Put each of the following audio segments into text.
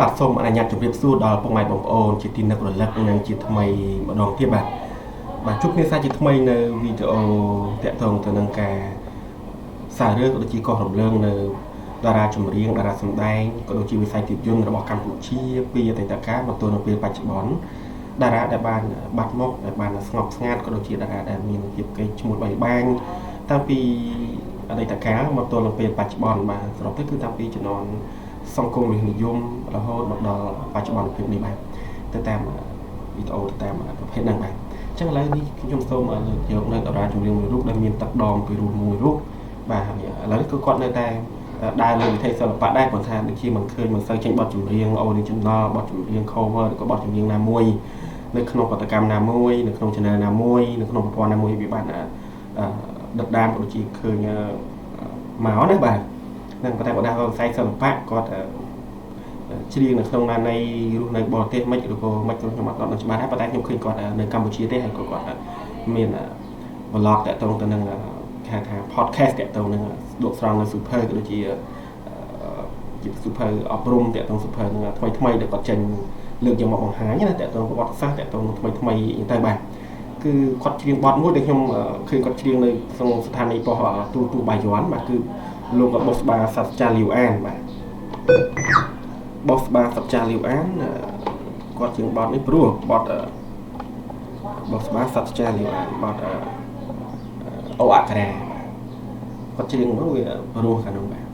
បាទសូមអនុញ្ញាតជម្រាបសួរដល់ពុកម៉ែបងប្អូនជាទីនឹករលឹកនិងជាថ្មីម្ដងទៀតបាទជួបគ្នាសាជាថ្មីនៅវីដេអូតាក់ទងទៅនឹងការសាររឿងក៏ដូចជាកោះរំលើងនៅតារាចម្រៀងតារាសម្ដែងក៏ដូចជាវិស័យភាពយន្តរបស់កម្ពុជាពីអតីតកាលមកទល់នឹងពេលបច្ចុប្បន្នតារាដែលបានបាត់មកដែលបានស្ងប់ស្ងាត់ក៏ដូចជាតារាដែលមានភាពកេរ្តិ៍ឈ្មោះបាញ់តាំងពីអតីតកាលមកទល់នឹងពេលបច្ចុប្បន្នបាទសរុបទៅគឺតាំងពីជំនាន់សង្គមនិយមរហូតមកដល់បច្ចុប្បន្នភាពនេះបាទទៅតាមវីដេអូទៅតាមប្រភេទហ្នឹងបាទអញ្ចឹងឥឡូវនេះខ្ញុំសូមលើកយកនៅតារាចម្រៀងមួយរូបដែលមានទឹកដមពីរូបមួយរូបបាទឥឡូវនេះគឺគាត់នៅតែដើរលើវិថីសិល្បៈដែរគាត់ថាដូចជាមិនឃើញមិនសូវចេញបទចម្រៀង original បទចម្រៀង cover ឬក៏បទចម្រៀងណាមួយនៅក្នុងបទកម្មណាមួយនៅក្នុង channel ណាមួយនៅក្នុងប្រព័ន្ធណាមួយវាបានដិតដាមក៏ដូចជាឃើញមកណាបាទនឹងប៉ុន្តែគាត់ថាវិស័យសិល្បៈគាត់ច្រៀងនៅក្នុងណានៃរស់នៅបរទេសមិនឬក៏មិនខ្ញុំអត់ដឹងច្បាស់ដែរប៉ុន្តែខ្ញុំឃើញគាត់នៅកម្ពុជាទេហើយគាត់មាន vlog តាក់ទងទៅនឹងគេថា podcast តាក់ទងនឹងដកស្រង់នៅ super ក៏ដូចជា super អប់រំតាក់ទង super នឹងថ្មីដែលគាត់ចេញលើកយកមកបង្ហាញណាតាក់ទងប្រវត្តិសាស្ត្រតាក់ទងថ្មីអញ្ចឹងទៅបាទគឺគាត់ច្រៀងបទមួយដែលខ្ញុំឃើញគាត់ច្រៀងនៅក្នុងស្ថានីយ៍ប៉ុស្តិ៍ទូបាយ័នបាទគឺលោកបោះស្បាសាស្ត្រាចារ្យលាវអានបាទបោះស្បាសាស្ត្រាចារ្យលាវអានគាត់ច្រៀងបទនេះព្រោះបទបោះស្បាសាស្ត្រាចារ្យលាវអានបទអូអក្សរាគាត់ច្រៀងមកវាព្រោះខាងនោះបាទ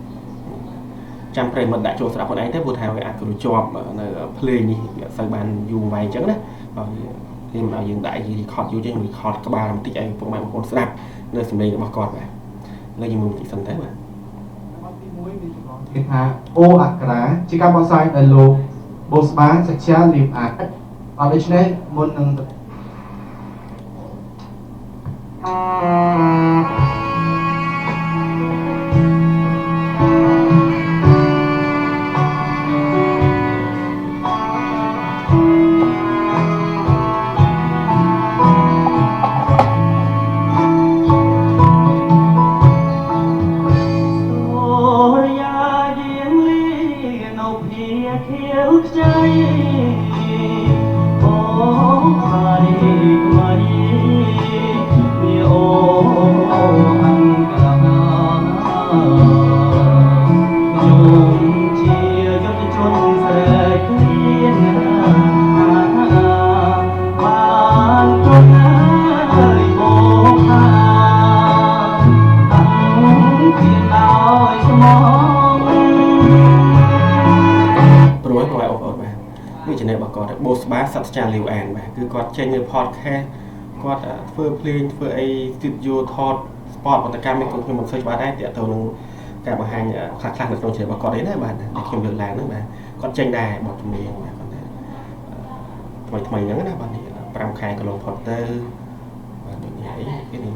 ចាំប្រិមិត្តដាក់ចូលស្ដាប់ខ្លួនឯងទៅព្រោះថាវាអាចគ្រប់ជាប់នៅភ្លេងនេះវាអត់សូវបានយូរវែងអញ្ចឹងណាបើគេមកឲ្យយើងដាក់រីខតយូរចេះរីខតក្បាលបន្តិចឲ្យពុកម៉ែបងប្អូនស្ដាប់នៅសំឡេងរបស់គាត់បាទលើយើងមើលបន្តិចសិនទៅបាទគេថាអូអក្សរាជាការបកស្រាយដោយលោកបូស្បាសច្ចាលីមអាអត់ដូច្នេះមុននឹងបូស្បាសាស្ត្រាចារ្យលាវអានបាទគឺគាត់ចេញនៅ podcast គាត់ធ្វើភ្លេងធ្វើអី studio ថត sport បទកម្មនេះខ្ញុំមិនសូវច្បាស់ដែរតាក់ទងនឹងការបង្ហាញខ្លះនៅក្នុង channel របស់គាត់អីណាបាទខ្ញុំលើកឡើងហ្នឹងបាទគាត់ចេញដែរបទចម្រៀងបាទគាត់ថាថ្មីហ្នឹងណាបាទនេះ5ខែកន្លងផុតទៅបាទដូចនេះអីគេនេះ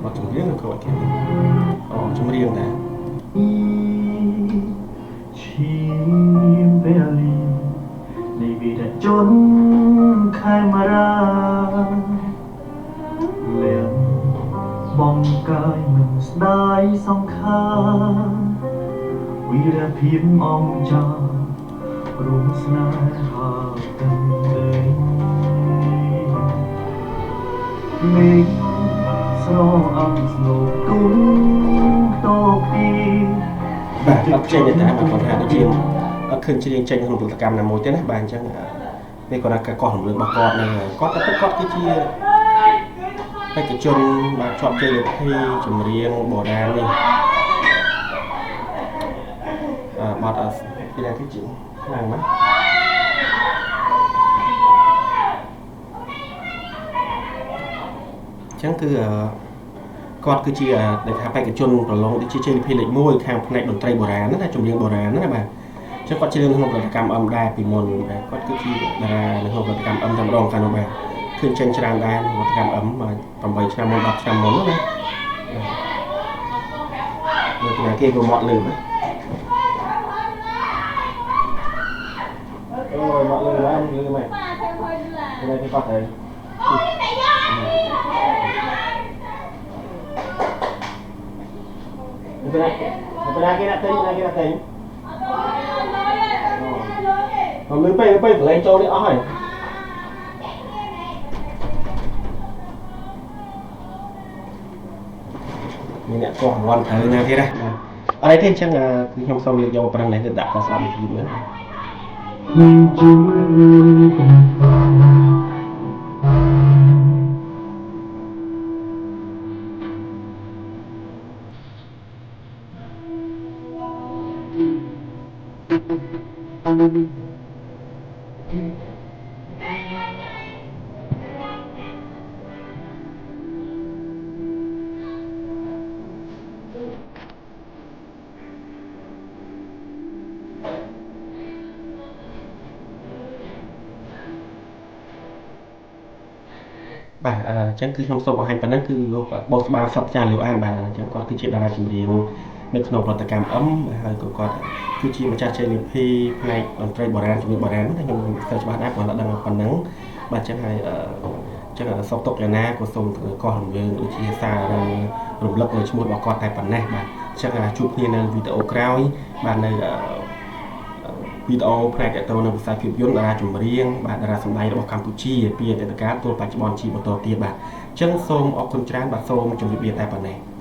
បទចម្រៀងក៏គាត់គេចម្រៀងដែរจนใครมาราเลี้ยงบองกายมันได้สองข้างวีรพิมอมจารู้สนาหากันเลยมิสโลอัมสโลกุ้งโตปีបាទអត់ចេញទេតែបងប្អូនថាដូចជាអត់ឃើញច្រៀងចេញក្នុងពលកម្មណាមួយទេណាបាទអញ្ចឹងនេះគាត់ថាការកោះរំលឹករបស់គាត់ហ្នឹងគាត់តែគាត់គឺជាបេក្ខជនបាទជាប់ជ័យលាភីចម្រៀងបុរាណនេះបាត់ពីណាគេជាខ្លាំងណាស់អញ្ចឹងគឺគាត់គឺជាដែលថាបេក្ខជនប្រឡងដូចជាជ័យលាភីលេខ1ខាងផ្នែកតន្ត្រីបុរាណណាចម្រៀងបុរាណណាបាទចឹងគាត់ច្រៀងក្នុងផលិតកម្មអឹមដែរពីមុនបាទគាត់គឺជាតារានៅក្នុងផលិតកម្មអឹមតែម្ដងកាលនោះបាទឃើញចេញច្រើនដែរផលិតកម្មអឹម8ឆ្នាំមុន10ឆ្នាំមុនណានៅទីណាគេក៏មកលើណាអូយមកលើឡើងលើមែនគេគេគាត់ហើយBerapa lagi nak tanya? Mới bay lấy cho đi ơi mình đã có hoàn thời nào thế đây ở đây thì chắc là trong sau việc dầu bằng này được đặt vào xong gì nữa bà chẳng cứ trong số bảo hành phầnนั้นcứ bộ ba sập tràn liều an bà chẳng có cái chuyện đa trình riêng nước nổ bọt cảm ấm hay có cứ chi mà cha chơi liệp phi này còn trai bỏ ra chúng bỏ ra mất nhưng sao cho bạn áp còn là đang phần nắng bà chẳng hay chắc là sau tục là na của sông còn về chi xa rụng lấp người mua bỏ con tại phần này bà chắc là chụp như là video cao ấy bà này video ផ្នែកតទៅនៅភាសាភាពយន្តតារាចម្រៀងបាទតារាសម្ដែងរបស់កម្ពុជាពីអតីតកាលទល់បច្ចុប្បន្នជាបន្តទៀតបាទអញ្ចឹងសូមអរគុណច្រើនបាទសូមជម្រាបលាតែប៉ុណ្ណេះ